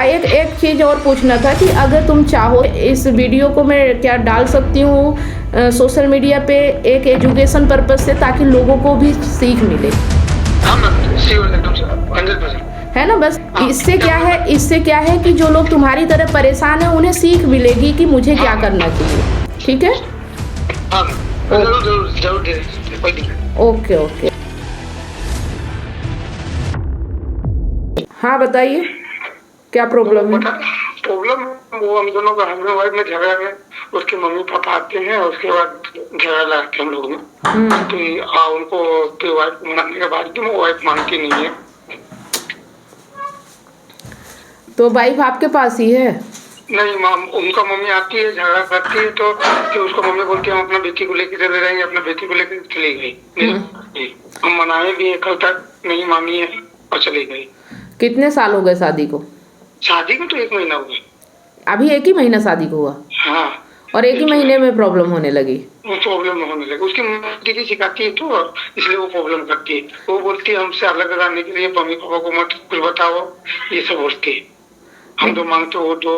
एक एक चीज़ और पूछना था कि अगर तुम चाहो इस वीडियो को मैं क्या डाल सकती हूँ सोशल मीडिया पे एक एजुकेशन पर्पज से, ताकि लोगों को भी सीख मिले। हाँ मैम, श्योर, एकदम श्योर, 100%। है ना। बस हाँ, इससे क्या है कि जो लोग तुम्हारी तरह परेशान हैं उन्हें सीख मिलेगी कि मुझे क्या करना चाहिए। ठीक है। हाँ मैम, जरूर जरूर जरूर दे देंगे, कोई दिक्कत। Okay okay. हाँ बताइए, क्या प्रॉब्लम है? प्रॉब्लम वो हम दोनों का हस्बैंड वाइफ में झगड़ा है। उसके मम्मी पापा आते हैं, उसके बाद झगड़ा लगाते हैं हम लोग में। तो उनको वाइफ मानने के बाद भी वो वाइफ मानती नहीं है। तो वाइफ आपके पास ही है? नहीं मैम, उनका मम्मी आती है, झगड़ा करती है, तो फिर उसको मम्मी बोलती है हम अपना बेटी को लेकर चले जाएंगे, अपना बेटी को लेकर चली गई। हम मनाए भी कल तक, नहीं मानी है और चली गई। कितने साल हो गए शादी को? शादी को तो 1 महीना हो गया। अभी 1 ही महीना शादी को हुआ? हाँ। और 1 ही महीने में प्रॉब्लम होने लगी? वो प्रॉब्लम होने लगी, उसकी दीदी सिखाती है तो इसलिए वो प्रॉब्लम करती है। वो बोलती है हमसे अलग रहने के लिए मम्मी पापा को मत कुछ बताओ, ये सब बोलती है। हम तो मांगते हो तो।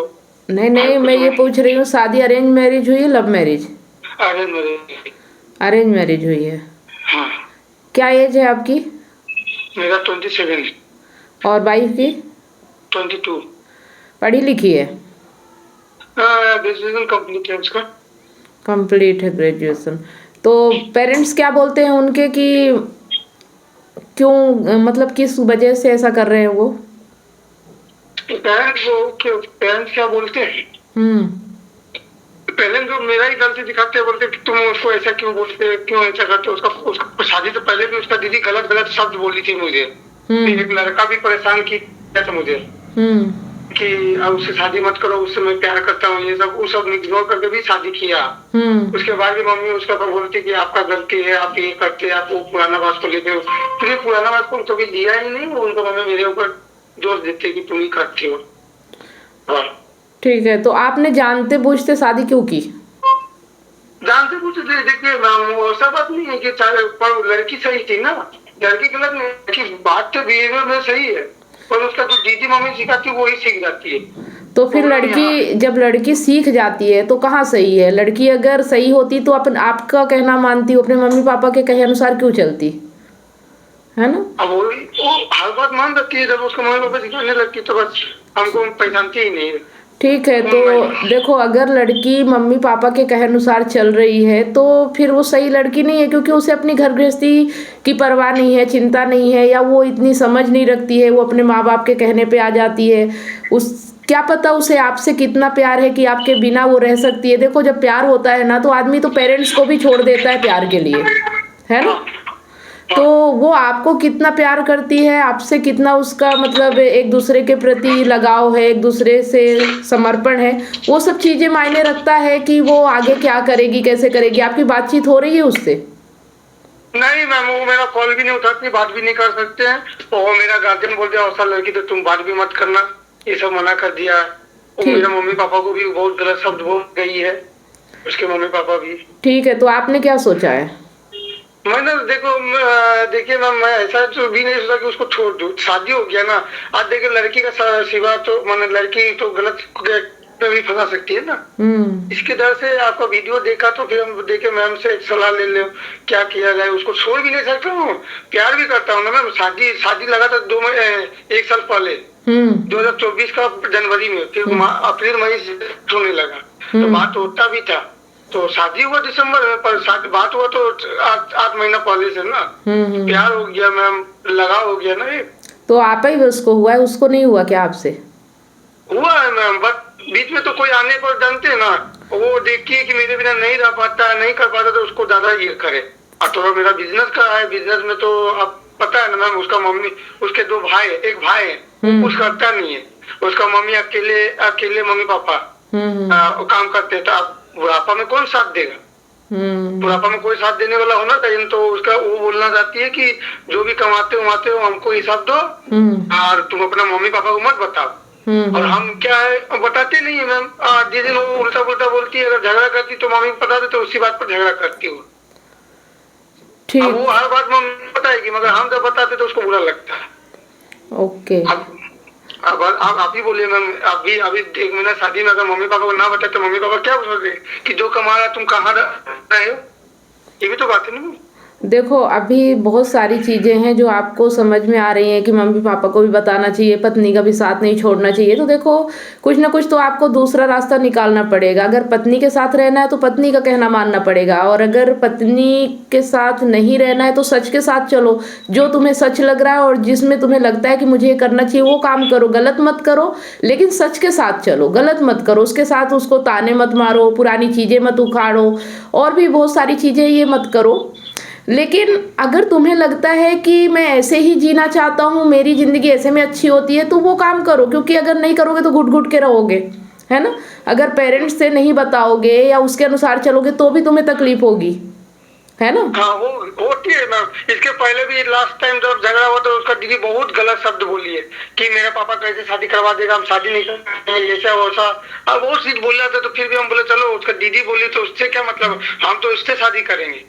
नहीं, मैं ये पूछ रही हूँ, शादी अरेंज मैरिज हुई है love marriage? Arrange marriage. Arrange marriage हुई है। हाँ। क्या एज है आपकी? मेरा 27। और वाइफ की? 22। पढ़ी लिखी है? ग्रेजुएशन कंप्लीट है उसका। कंप्लीट है ग्रेजुएशन। तो पेरेंट्स क्या बोलते हैं उनके कि क्यों, मतलब किस वजह से ऐसा कर रहे हैं वो? पेरेंट्स क्या बोलते हैं? पहले जो मेरा ही गलती दिखाते हैं, बोलते कि तुम उसको ऐसा क्यों बोलते, क्यों ऐसा करते। उसका शादी से पहले भी उसका दीदी गलत गलत शब्द बोली थी मुझे। एक लड़का भी परेशान किया था मुझे कि अब उससे शादी मत करो, उससे मैं प्यार करता हूँ, ये सब वो सब इग्नोर करके भी शादी किया। उसके बाद भी मम्मी उसका बोलती कि आपका गलती है, आप ये करते, आप वो पुराना बात को लेते हो। फिर पुराना बात को कभी लिया ही नहीं, उनका मम्मी मेरे ऊपर दोष देते कि तुम ही करती हो। ठीक है, तो आपने जानते बूझते शादी क्यों की? जानते बूझते देखिए ऐसा बात नहीं है कि पर लड़की सही थी ना, लड़की गलत नहीं कि बात तो बिहेवियर में सही है, पर उसका जो दीदी मम्मी सिखाती है वही सीख जाती है। तो फिर लड़की जब लड़की सीख जाती है तो कहाँ सही है? लड़की अगर सही होती तो अपन आपका कहना मानती, अपने मम्मी पापा के कहे अनुसार क्यों चलती, है ना? अब वो हर बात मान सकती है, जब उसको मम्मी पापा सिखाने लगती तो बस हमको पहचानती ही नहीं। ठीक है, तो देखो अगर लड़की मम्मी पापा के कहे अनुसार चल रही है तो फिर वो सही लड़की नहीं है, क्योंकि उसे अपनी घर गृहस्थी की परवाह नहीं है, चिंता नहीं है, या वो इतनी समझ नहीं रखती है, वो अपने माँ बाप के कहने पे आ जाती है। उस क्या पता उसे आपसे कितना प्यार है कि आपके बिना वो रह सकती है। देखो जब प्यार होता है ना तो आदमी तो पेरेंट्स को भी छोड़ देता है प्यार के लिए, है ना? तो वो आपको कितना प्यार करती है, आपसे कितना उसका मतलब एक दूसरे के प्रति लगाव है, एक दूसरे से समर्पण है, वो सब चीजें मायने रखता है कि वो आगे क्या करेगी, कैसे करेगी। आपकी बातचीत हो रही है उससे? नहीं मैम, वो मेरा कॉल भी नहीं उठाती, बात भी नहीं कर सकते हैं। और मेरा गार्जियन बोल दिया ऐसा लड़की तो तुम बात भी मत करना, ये सब मना कर दिया। और मेरे मम्मी पापा को भी बहुत गलत शब्द बोल गई है, उसके मम्मी पापा भी। ठीक है, तो आपने क्या सोचा है? मैंने देखिए मैम, मैं ऐसा तो भी नहीं सोचा कि उसको छोड़ दूं, शादी हो गया ना। आज देखिए लड़की का सिवा तो मैंने लड़की तो गलत पे भी फंसा सकती है ना। इसके डर से आपका वीडियो देखा तो फिर हम देखे मैम से एक सलाह ले लो क्या किया जाए। उसको छोड़ भी नहीं सकता हूँ, प्यार भी करता हूँ ना मैम। शादी लगा था 1 साल पहले, 2024 का जनवरी में, फिर अप्रैल मई से होने लगा, तो बात होता भी था। तो शादी हुआ दिसंबर में, पर बात हुआ तो 8 महीना पहले से ना। प्यार हो गया मैम, लगा हो गया ना। ये तो आप ही उसको हुआ है, उसको नहीं हुआ क्या आपसे? हुआ है मैम, बट बीच में तो कोई आने पर जानते ना, वो देखती है कि मेरे बिना नहीं रह पाता, नहीं कर पाता, तो उसको ज्यादा ये करे। और थोड़ा मेरा बिजनेस का है, बिजनेस में तो आप पता है ना मैम, उसका मम्मी, उसके 2 भाई, एक भाई है कुछ करता नहीं है, उसका मम्मी अकेले मम्मी पापा काम करते हैं। तो आप बुढ़ापा में कौन साथ देगा? बुढ़ापा में कोई साथ देने वाला होना चाहिए। तो उसका वो बोलना चाहती है कि जो भी कमाते हो हमको हिसाब दो, और तुम अपना मम्मी पापा को मत बताओ। और हम क्या है बताते नहीं है मैम। जिस दिन वो उल्टा पुल्टा बोलती है, अगर झगड़ा करती तो मम्मी को बता दे, तो उसी बात पर झगड़ा करती हो। अब वो हर बात मम्मी को बताएगी, मगर हम जब बताते तो उसको बुरा लगता है। ओके। अब आप ही बोलिए मैम, अभी अभी 1 महीना शादी में अगर मम्मी पापा को ना बताए तो मम्मी पापा क्या सोचे कि जो कमा रहा तुम कहाँ रहे हो? ये भी तो बात है ना। देखो अभी बहुत सारी चीज़ें हैं जो आपको समझ में आ रही हैं कि मम्मी पापा को भी बताना चाहिए, पत्नी का भी साथ नहीं छोड़ना चाहिए। तो देखो कुछ ना कुछ तो आपको दूसरा रास्ता निकालना पड़ेगा। अगर पत्नी के साथ रहना है तो पत्नी का कहना मानना पड़ेगा, और अगर पत्नी के साथ नहीं रहना है तो सच के साथ चलो। जो तुम्हें सच लग रहा है और जिसमें तुम्हें लगता है कि मुझे ये करना चाहिए वो काम करो, गलत मत करो, लेकिन सच के साथ चलो, गलत मत करो। उसके साथ उसको ताने मत मारो, पुरानी चीज़ें मत उखाड़ो, और भी बहुत सारी चीज़ें ये मत करो। लेकिन अगर तुम्हें लगता है कि मैं ऐसे ही जीना चाहता हूँ, मेरी ज़िंदगी ऐसे में अच्छी होती है, तो वो काम करो। क्योंकि अगर नहीं करोगे तो घुट घुट के रहोगे, है ना। अगर पेरेंट्स से नहीं बताओगे या उसके अनुसार चलोगे तो भी तुम्हें तकलीफ होगी, है ना। हाँ वो होती है मैम। इसके पहले भी लास्ट टाइम जब झगड़ा हुआ तो उसका दीदी बहुत गलत शब्द बोली है कि मेरा पापा कैसे शादी करवा देगा, हम शादी नहीं करेंगे, ऐसा वैसा। अब वो चीज बोल रहा था तो फिर भी हम बोले चलो उसका दीदी बोली तो उससे क्या मतलब, हम तो उससे शादी करेंगे।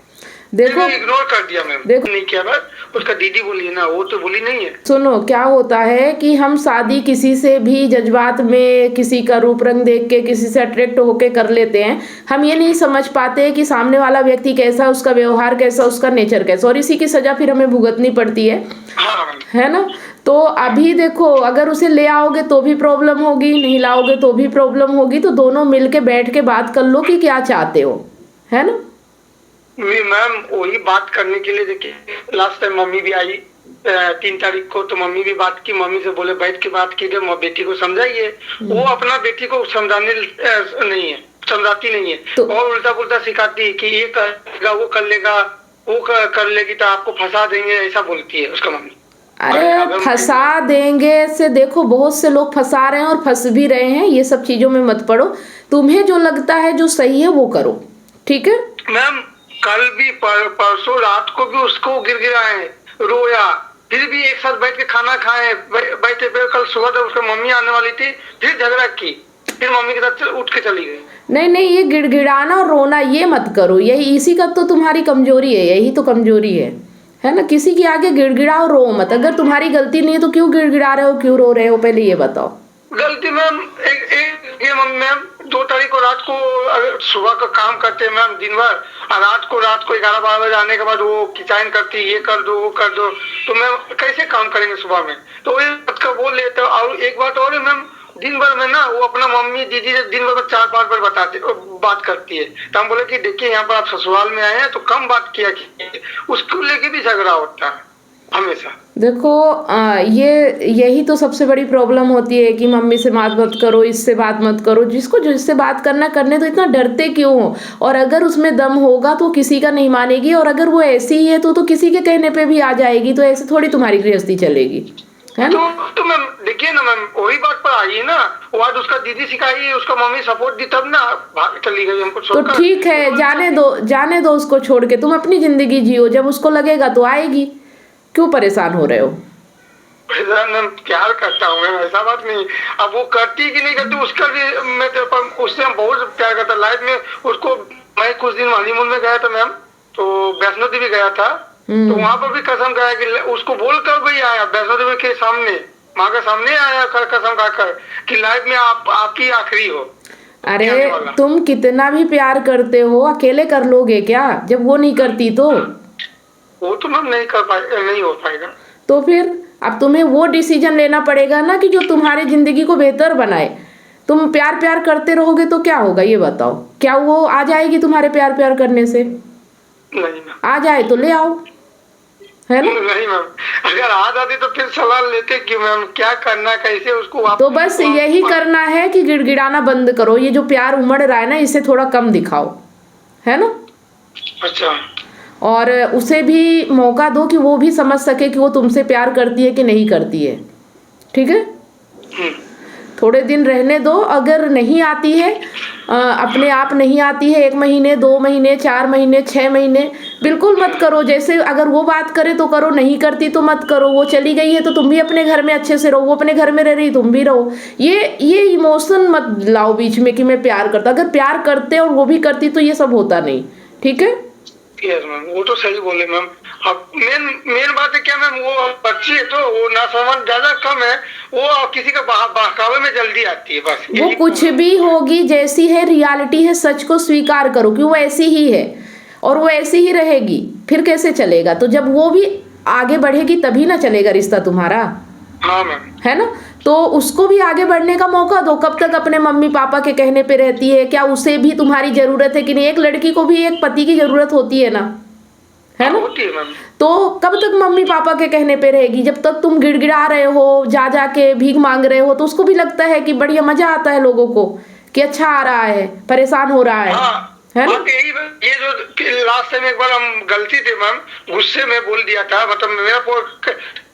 देखो इग्नोर कर दिया मैम, देखो नहीं किया। बस उसका दीदी बोली है ना, वो तो बोली नहीं है। सुनो, क्या होता है कि हम शादी किसी से भी जज्बात में, किसी का रूप रंग देख के, किसी से अट्रैक्ट होके कर लेते हैं। हम ये नहीं समझ पाते कि सामने वाला व्यक्ति कैसा, उसका व्यवहार कैसा, उसका नेचर कैसा, और इसी की सजा फिर हमें भुगतनी पड़ती है, हाँ है ना। तो अभी देखो अगर उसे ले आओगे तो भी प्रॉब्लम होगी, नहीं लाओगे तो भी प्रॉब्लम होगी। तो दोनों मिलके बैठ के बात कर लो कि क्या चाहते हो, है ना। मैम वही बात करने के लिए देखिए लास्ट टाइम मम्मी भी आई 3 तारीख को, तो मम्मी भी बात की। मम्मी से बोले बैठ के बात कीजिए, बेटी को समझाइए। वो अपना बेटी को समझाने नहीं है, समझाती नहीं है, तो और उल्टा पुल्टा सिखाती है कि ये करेगा, वो कर लेगा, वो कर लेगी तो आपको फंसा देंगे, ऐसा बोलती है उसका मम्मी। अरे फंसा देंगे से देखो बहुत से लोग फंसा रहे हैं और फंस भी रहे हैं। ये सब चीजों में मत पड़ो। तुम्हें जो लगता है जो सही है वो करो, ठीक है। मैम कल भी परसों रात को भी उसको गिड़गिड़ाए, रोया, फिर भी एक साथ बैठ के खाना खाए, बैठे पे। कल सुबह तक उसकी मम्मी आने वाली थी, फिर झगड़ा की, फिर मम्मी के साथ उठ के चली गई। नहीं नहीं, ये गिड़गिड़ाना और रोना ये मत करो। यही इसी का तो तुम्हारी कमजोरी है, यही तो कमजोरी है ना। किसी के आगे गिड़गिड़ाओ, रो मत। अगर तुम्हारी गलती नहीं है तो क्यों गिड़गिड़ा रहे हो, क्यों रो रहे हो, पहले ये बताओ। गलती मैम ये मैम 2 तारीख को रात को सुबह का काम करते हैं मैम दिन भर, और रात को 11-12 बजे आने के बाद वो किचन करती, ये कर दो वो कर दो, तो मैम कैसे काम करेंगे सुबह में। तो वही बात का बोल लेते। और एक बात और है मैम, दिन भर में ना वो अपना मम्मी दीदी से दिन भर में 4-5 बार बात करती है। तो हम बोले कि देखिए यहाँ पर आप ससुराल में आए हैं तो कम बात किया कीजिए। उसको लेके भी झगड़ा होता है हमेशा। देखो यही तो सबसे बड़ी प्रॉब्लम होती है कि मम्मी से बात मत करो, इससे बात मत करो। जिसको जिससे बात करना करने तो इतना डरते क्यों हो। और अगर उसमें दम होगा तो किसी का नहीं मानेगी, और अगर वो ऐसी ही है तो किसी के कहने पे भी आ जाएगी। तो ऐसे थोड़ी तुम्हारी गृहस्थी चलेगी, है ना। तो मैम देखिए ना मैम, वही बात पर आई है ना, वो आज उसका दीदी सिखाई, उसका मम्मी सपोर्ट दी, तब ना भाग चली गई हमको तो ठीक है, जाने दो उसको छोड़ के, तुम अपनी जिंदगी जियो। जब उसको लगेगा तो आएगी, क्यों परेशान हो रहे हो। मैं प्यार करता हूँ मैम, ऐसा बात नहीं। अब वो करती कि नहीं करती उसका भी, मैं तो उससे हम बहुत प्यार करता लाइफ में उसको। मैं कुछ दिन हनीमून में गया था मैम, तो वैष्णो देवी गया था, तो वहां पर भी कसम खाया कि उसको बोल कर भी आया वैष्णो देवी के सामने, माँ के सामने आया कसम खाकर कि लाइफ में आपकी आखिरी हो। अरे तुम कितना भी प्यार करते हो, अकेले कर लोगे क्या जब वो नहीं करती तो। वो तो मैम नहीं हो पाएगा। तो फिर अब तुम्हें वो डिसीजन लेना पड़ेगा ना कि जो तुम्हारी जिंदगी को बेहतर बनाए। तुम प्यार करते रहोगे तो क्या होगा ये बताओ। क्या वो आ जाएगी तुम्हारे प्यार करने से। नहीं मैम। आ जाए तो ले आओ, है ना। नहीं मैम, अगर आ जाती तो फिर सवाल लेते क्यों मैम, क्या करना कैसे उसको तो बस यही करना है कि गिड़गिड़ाना बंद करो। ये जो प्यार उमड़ रहा है ना, इसे थोड़ा कम दिखाओ, है ना। अच्छा। और उसे भी मौका दो कि वो भी समझ सके कि वो तुमसे प्यार करती है कि नहीं करती है, ठीक है। थोड़े दिन रहने दो। अगर नहीं आती है, अपने आप नहीं आती है, 1 महीने 2 महीने 4 महीने 6 महीने, बिल्कुल मत करो। जैसे अगर वो बात करे तो करो, नहीं करती तो मत करो। वो चली गई है तो तुम भी अपने घर में अच्छे से रहो, वो अपने घर में रह रही तुम भी रहो। ये इमोशन मत लाओ बीच में कि मैं प्यार करता। अगर प्यार करते और वो भी करती तो ये सब होता नहीं, ठीक है। यस मैम, वो तो सही बोले मैम। अब मेन मेन बात है क्या मैम, वो बच्ची है तो वो नासमझ ज्यादा कम है, वो किसी का बहकावे में जल्दी आती है, बस वो यही कुछ भी होगी, जैसी है रियलिटी है, सच को स्वीकार करो कि वो ऐसी ही है और वो ऐसी ही रहेगी। फिर कैसे चलेगा? तो जब वो भी आगे बढ़ेगी तभी ना चलेगा रिश्ता तुम्हारा, हाँ मैम। है ना? तो उसको भी आगे बढ़ने का मौका दो। कब तक अपने मम्मी पापा के कहने पे रहती है? क्या उसे भी तुम्हारी जरूरत है कि नहीं? एक लड़की को भी एक पति की जरूरत होती है ना, है ना? होती है मैम। तो कब तक मम्मी पापा के कहने पे रहेगी? जब तक तुम गिड़गिड़ा रहे हो, जा जा के भीख मांग रहे हो, तो उसको भी लगता है कि बढ़िया, मजा आता है लोगों को कि अच्छा आ रहा है, परेशान हो रहा है ना? यही ये जो लास्ट टाइम एक बार हम गलती थे मैम, गुस्से में बोल दिया था, मतलब मेरा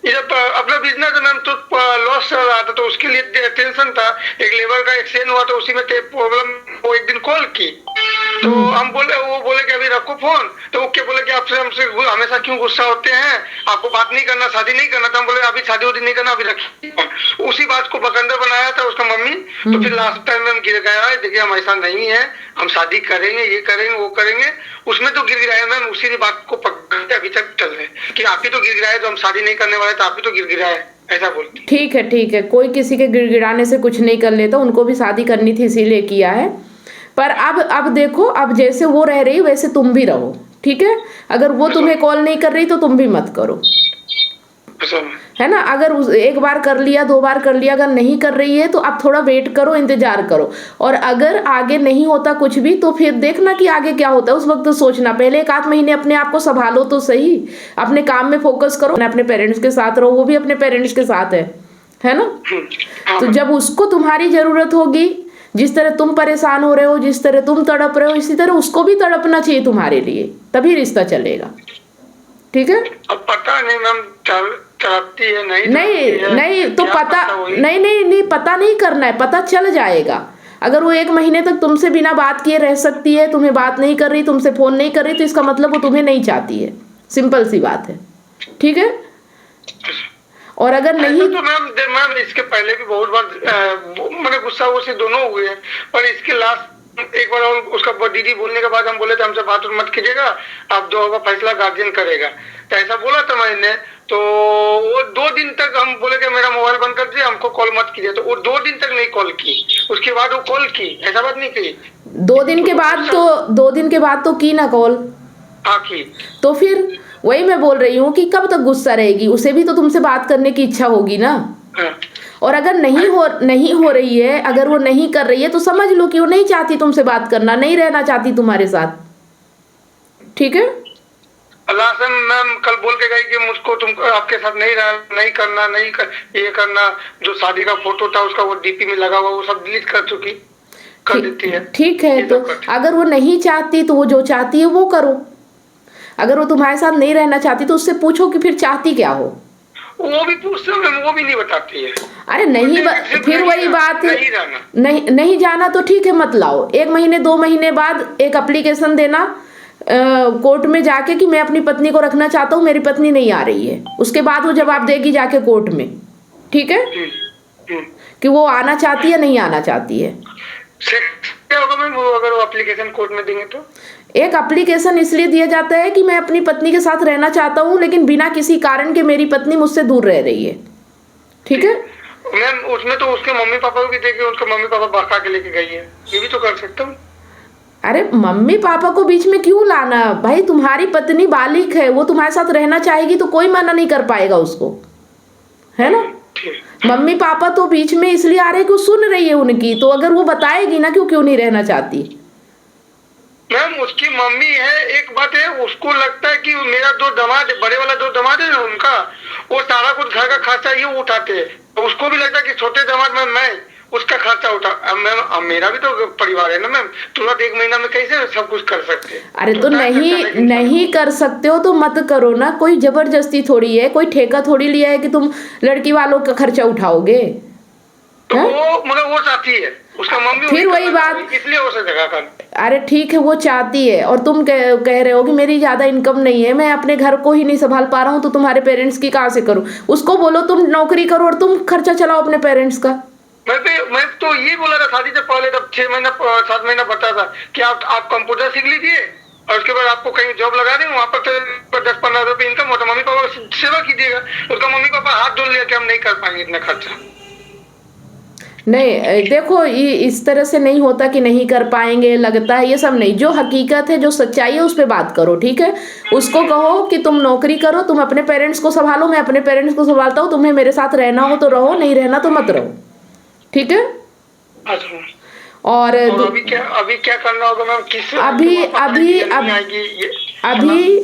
जब अपना बिजनेस है मैम तो लॉस चल रहा था, तो उसके लिए टेंशन था, एक लेबर का एक्सीडेंट हुआ तो उसी में प्रॉब्लम। वो एक दिन कॉल की तो हम बोले, वो बोले कि अभी रखो फोन, तो वो क्या बोले कि आपसे हमसे हमेशा क्यों गुस्सा होते हैं, आपको बात नहीं करना, शादी नहीं करना? तो हम बोले अभी शादी उदी नहीं करना, अभी रखिए। उसी बात को बकंदर बनाया था उसका मम्मी। तो फिर लास्ट टाइम में हम गिर गया, देखिए हम ऐसा नहीं है, हम शादी करेंगे, ये करेंगे, वो करेंगे, उसमें तो गिर गिराए मैम, उसी बात को पकड़ के अभी तक चल रहे कि आप ही तो गिर गिराए, तो हम शादी नहीं करने वाले, तो आप ही तो गिर गिराए, ऐसा बोलते। ठीक है, ठीक है, कोई किसी के गिड़गिड़ाने से कुछ नहीं कर लेता। उनको भी शादी करनी थी इसीलिए किया है। पर अब देखो, अब जैसे वो रह रही वैसे तुम भी रहो, ठीक है? अगर वो तुम्हें कॉल नहीं कर रही तो तुम भी मत करो, है ना? अगर एक बार कर लिया, 2 बार कर लिया, अगर नहीं कर रही है तो आप थोड़ा वेट करो, इंतजार करो। और अगर आगे नहीं होता कुछ भी तो फिर देखना कि आगे क्या होता है, उस वक्त तो सोचना। पहले 1 आध महीने अपने आप को संभालो तो सही, अपने काम में फोकस करो, अपने पेरेंट्स के साथ रहो, वो भी अपने पेरेंट्स के साथ है ना? तो जब उसको तुम्हारी जरूरत होगी, जिस तरह तुम परेशान हो रहे हो, जिस तरह तुम तड़प रहे हो, इसी तरह उसको भी तड़पना चाहिए तुम्हारे लिए, तभी रिश्ता चलेगा, ठीक है? अब पता नहीं मैम, तड़पती है नहीं तो पता नहीं, पता नहीं करना है, पता चल जाएगा। अगर वो 1 महीने तक तुमसे बिना बात किए रह सकती है, तुम्हें बात नहीं कर रही, तुमसे फोन नहीं कर रही, तो इसका मतलब वो तुम्हें नहीं चाहती है, सिंपल सी बात है, ठीक है? और अगर नहीं तो मैम इसके पहले भी बहुत बार मैंने गुस्सा वो से दोनों हुए हैं, पर इसके लास्ट एक बार उसका दीदी बोलने के बाद हम बोले थे हमसे बात मत कीजिएगा, आप 2 का फैसला गार्जियन करेगा, तो ऐसा बोला था मैंने। तो वो 2 दिन तक हम बोले कि मेरा मोबाइल बंद कर दिए, हमको कॉल मत कीजिए, तो वो 2 दिन तक नहीं कॉल की। उसके बाद वो कॉल की, ऐसा बात नहीं की। 2 दिन के बाद तो की ना कॉल। हाँ की। तो फिर वही मैं बोल रही हूँ कि कब तक गुस्सा रहेगी? उसे भी तो तुमसे बात करने की इच्छा होगी ना। और अगर नहीं हो रही है, अगर वो नहीं कर रही है, तो समझ लो कि वो नहीं चाहती तुमसे बात करना, नहीं रहना चाहती तुम्हारे साथ, ठीक है? अल्लाह से मैम कल बोल के गई कि मुझको तुम आपके साथ नहीं करना, ये करना। जो शादी का फोटो था उसका वो डीपी में लगा हुआ, वो सब डिलीट कर देती है। ठीक है, तो अगर वो नहीं चाहती तो वो जो चाहती है वो करो। अगर वो तुम्हारे साथ नहीं रहना चाहती तो उससे पूछो कि फिर चाहती क्या हो। वो भी पूछते हैं, वो भी नहीं बताती है। अरे नहीं, फिर वही बात है, नहीं जाना तो ठीक है, मत लाओ। 1 महीने 2 महीने बाद एक एप्लीकेशन देना कोर्ट में जाके कि मैं अपनी पत्नी को रखना चाहता हूँ, मेरी पत्नी नहीं आ रही है। उसके बाद वो जवाब देगी जाके कोर्ट में, ठीक है, कि वो आना चाहती है, नहीं आना चाहती है। क्या होगा मैम अगर वो एप्लीकेशन कोर्ट में देंगे तो? एक एप्लीकेशन इसलिए दिया जाता है कि मैं अपनी पत्नी के साथ रहना चाहता हूँ, लेकिन बिना किसी कारण के मेरी पत्नी मुझसे दूर रह रही है, ठीक है? मैम उसमें तो उसके मम्मी पापा को भी देखे, उसके मम्मी पापा बहका के लेके गई है, ये भी तो कर सकता हूँ। अरे मम्मी पापा को बीच में क्यों लाना भाई? तुम्हारी पत्नी बालिग है, वो तुम्हारे साथ रहना चाहेगी तो कोई मना नहीं कर पाएगा उसको, है ना? मम्मी पापा तो बीच में इसलिए आ रहे कि वो सुन रही है उनकी, तो अगर वो बताएगी ना क्यों नहीं रहना चाहती। मैम उसकी मम्मी है, एक बात है, उसको लगता है कि मेरा 2 दामाद, बड़े वाला 2 दामाद है ना उनका, वो सारा कुछ घर का खर्चा ये उठाते हैं, तो उसको भी लगता है कि छोटे दामाद में मैं उसका खर्चा उठा। मैम मेरा भी तो परिवार है ना मैम, तुरंत 1 महीना में कैसे सब कुछ कर सकते? अरे तो नहीं कर सकते हो तो मत करो ना, कोई जबरदस्ती थोड़ी है, कोई ठेका थोड़ी लिया है कि तुम लड़की वालों का खर्चा उठाओगे। तो वो मतलब वो चाहती है, उसका मम्मी फिर वही बात, इसलिए उसे जगह कर। अरे ठीक है, वो चाहती है और तुम कह रहे हो कि मेरी ज्यादा इनकम नहीं है, मैं अपने घर को ही नहीं संभाल पा रहा हूँ, तो तुम्हारे पेरेंट्स की कहाँ से करूँ? उसको बोलो तुम नौकरी करो और तुम खर्चा चलाओ अपने पेरेंट्स का। मैं तो ये बोला था शादी से पहले, तब 6 महीना 7 महीना बता था कि आप कंप्यूटर सीख लीजिए, और उसके बाद आपको कहीं जॉब लगा देंगे, वहाँ पर तो 10-15 रुपए इनकम होता, मम्मी पापा की सेवा कीजिएगा। उसका मम्मी पापा हाथ जोड़ लिया कि हम नहीं कर पाएंगे इतना खर्चा। नहीं देखो, ये इस तरह से नहीं होता कि नहीं कर पाएंगे, लगता है, ये सब नहीं। जो हकीकत है, जो सच्चाई है, उस पे बात करो, ठीक है। उसको कहो कि तुम नौकरी करो, तुम अपने पेरेंट्स को संभालो, मैं अपने पेरेंट्स को संभालता हूँ, तुम्हें मेरे साथ रहना हो तो रहो, नहीं रहना तो मत रहो, ठीक है। अच्छा, और अभी क्या करना होगा मैम?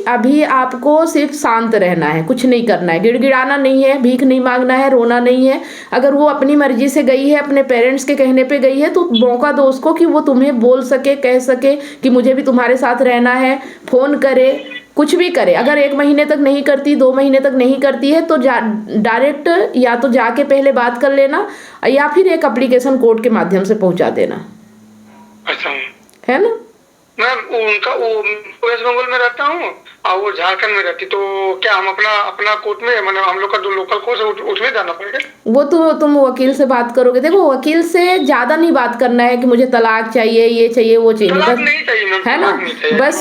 अभी आपको सिर्फ शांत रहना है, कुछ नहीं करना है, गिड़गिड़ाना नहीं है, भीख नहीं मांगना है, रोना नहीं है। अगर वो अपनी मर्जी से गई है, अपने पेरेंट्स के कहने पे गई है, तो मौका दो उसको कि वो तुम्हें बोल सके, कह सके कि मुझे भी तुम्हारे साथ रहना है, फोन करे, कुछ भी करे। अगर 1 महीने तक नहीं करती, 2 महीने तक नहीं करती है, तो डायरेक्ट या तो जाके पहले बात कर लेना, या फिर एक एप्लीकेशन कोर्ट के माध्यम से पहुंचा देना। अच्छा है ना मैम, वो वेस्ट बंगाल में रहता हूँ और वो झारखंड में रहती, तो क्या हम अपना कोर्ट में, मतलब हम लोग का जो लोकल कोर्ट है उसमें जाना पड़ेगा? वो तो तुम वकील से बात करोगे। देखो, वकील से ज्यादा नहीं बात करना है कि मुझे तलाक चाहिए, ये चाहिए, वो चाहिए, तलाक नहीं चाहिए मैम, है ना। बस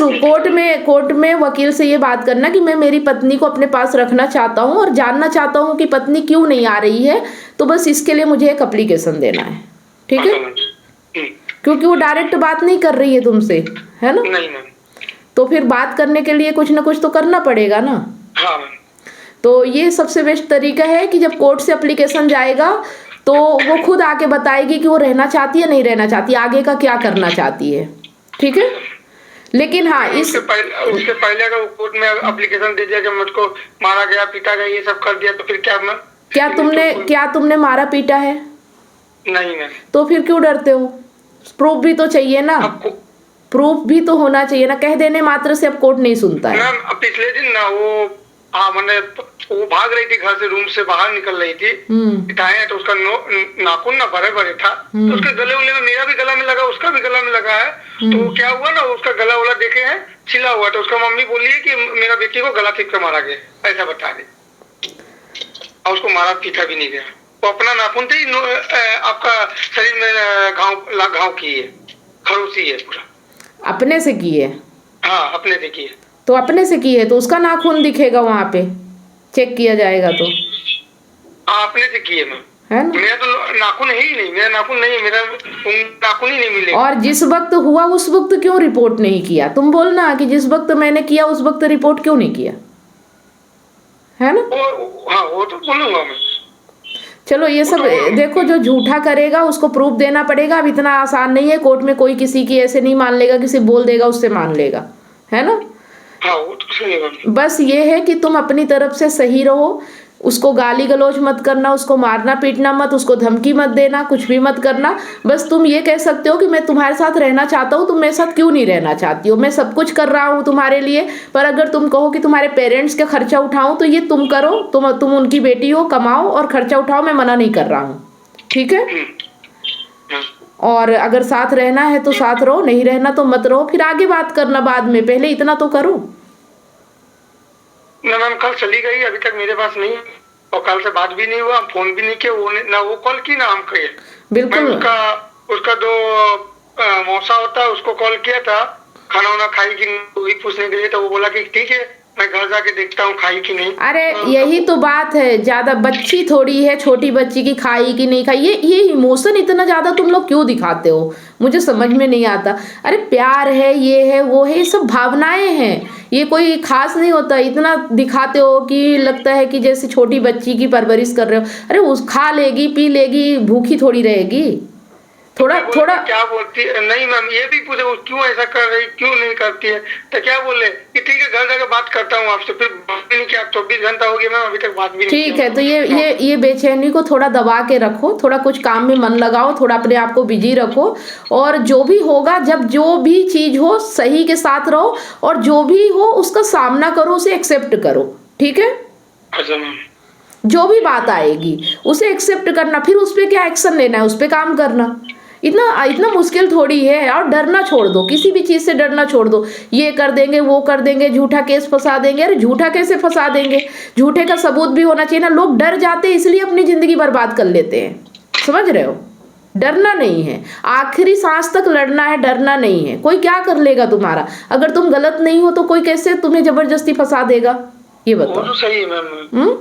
कोर्ट में वकील से ये बात करना कि मैं मेरी पत्नी को अपने पास रखना चाहता हूँ और जानना चाहता हूँ कि पत्नी क्यों नहीं आ रही है, तो बस इसके लिए मुझे एक एप्लीकेशन देना है, ठीक है। क्योंकि वो डायरेक्ट बात नहीं कर रही है तुमसे, है ना। नहीं मैम। तो फिर बात करने के लिए कुछ ना कुछ तो करना पड़ेगा ना। हाँ मैम। तो ये सबसे बेस्ट तरीका है कि जब कोर्ट से एप्लीकेशन जाएगा तो वो खुद आके बताएगी कि वो रहना चाहती है, नहीं रहना चाहती, आगे का क्या करना चाहती है, ठीक है। लेकिन हाँ, उसके पहले अगर कोर्ट में एप्लीकेशन दे दिया कि मुझको मारा गया, पीटा गया, ये सब कर दिया, तो फिर क्या तुमने मारा पीटा है? नहीं मैम। तो फिर क्यों डरते हो? प्रूफ भी तो चाहिए ना, प्रूफ भी तो होना चाहिए ना। कह देने मात्र से अब कोर्ट नहीं सुनता है। मैम पिछले दिन ना वो भाग रही थी घर से, रूम से बाहर निकल रही थी, पिटाए तो उसका नाखून ना बड़े बड़े था, तो उसके गले उले में, मेरा भी गला में लगा, उसका भी गला में लगा है। तो क्या हुआ ना, उसका गला उला देखे हैं छिला हुआ, तो उसका मम्मी बोली है कि मेरा बेटी को गला ठीक कर मारा गया, ऐसा बता दी। और उसको मारा पीटा भी नहीं गया, वो अपना नाखून थे आपका शरीर में घाव की है, खरोसी है पूरा। अपने से की है? हाँ, अपने से की है। तो अपने से की है तो उसका नाखून दिखेगा, वहां पे चेक किया जाएगा तो। हाँ, अपने से की है मैम, है ना। मेरा तो नाखून है ही नहीं, मेरा नाखून नहीं है, मेरा नाखून ही नहीं मिलेगा। और जिस वक्त हुआ उस वक्त क्यों रिपोर्ट नहीं किया? तुम बोलना कि जिस वक्त मैंने किया उस वक्त रिपोर्ट क्यों नहीं किया, है ना। हाँ, वो तो बोलूंगा मैं। चलो ये सब देखो, जो झूठा करेगा उसको प्रूफ देना पड़ेगा। अब इतना आसान नहीं है, कोर्ट में कोई किसी की ऐसे नहीं मान लेगा, किसी बोल देगा उससे मान लेगा, है ना। हाँ, वो तो सही है। बस ये है कि तुम अपनी तरफ से सही रहो, उसको गाली गलौज मत करना, उसको मारना पीटना मत, उसको धमकी मत देना, कुछ भी मत करना। बस तुम ये कह सकते हो कि मैं तुम्हारे साथ रहना चाहता हूँ, तुम मेरे साथ क्यों नहीं रहना चाहती हो, मैं सब कुछ कर रहा हूँ तुम्हारे लिए। पर अगर तुम कहो कि तुम्हारे पेरेंट्स का खर्चा उठाऊं, तो ये तुम करो, तुम उनकी बेटी हो, कमाओ और खर्चा उठाओ, मैं मना नहीं कर रहा हूँ, ठीक है। और अगर साथ रहना है तो साथ रहो, नहीं रहना तो मत रहो, फिर आगे बात करना बाद में, पहले इतना तो करो। ना मैम, कल चली गई, अभी तक मेरे पास नहीं, और कल से बात भी नहीं हुआ, फोन भी नहीं किया, ना वो कॉल की ना हम कहे। बिल्कुल। उसका जो मौसा होता है उसको कॉल किया था, खाना वाना खाई कि नहीं पूछने के लिए, तो वो बोला कि ठीक है मैं घर जाके देखता हूँ खाई कि नहीं। अरे यही तो बात है, ज्यादा बच्ची थोड़ी है, छोटी बच्ची की खाई कि नहीं खाई, ये इमोशन इतना ज्यादा तुम लोग क्यों दिखाते हो, मुझे समझ में नहीं आता। अरे प्यार है, ये है, वो है, ये सब भावनाएं हैं, ये कोई खास नहीं होता। इतना दिखाते हो कि लगता है कि जैसे छोटी बच्ची की परवरिश कर रहे हो। अरे उस खा लेगी, पी लेगी, भूखी थोड़ी रहेगी। थोड़ा क्या बोलती है? नहीं मैम, ये भी पूछे वो क्यों ऐसा कर रही, क्यों नहीं करती है, तो क्या बोले कि ठीक है घर जाकर बात करता हूँ आपसे, फिर बात भी नहीं किया, 24 घंटा हो गया मैम, अभी तक बात भी नहीं। ठीक है, तो ये बेचैनी को थोड़ा दबा के रखो, थोड़ा कुछ काम में मन लगाओ, थोड़ा अपने आप को बिजी रखो, और जो भी होगा, जब जो भी चीज हो सही के साथ रहो, और जो भी हो उसका सामना करो, उसे एक्सेप्ट करो, ठीक है। अच्छा मैम। जो भी बात आएगी उसे एक्सेप्ट करना, फिर उस पर क्या एक्शन लेना है उस पर काम करना। इतना मुश्किल थोड़ी है। और डरना छोड़ दो, किसी भी चीज से डरना छोड़ दो। ये कर देंगे, वो कर देंगे, झूठा केस फंसा देंगे। अरे झूठा कैसे फंसा देंगे, झूठे का सबूत भी होना चाहिए ना। लोग डर जाते हैं, इसलिए अपनी जिंदगी बर्बाद कर लेते हैं, समझ रहे हो। डरना नहीं है, आखिरी सांस तक लड़ना है, डरना नहीं है। कोई क्या कर लेगा तुम्हारा, अगर तुम गलत नहीं हो तो कोई कैसे तुम्हें जबरदस्ती फंसा देगा, ये बताओ। वो तो सही है मैम।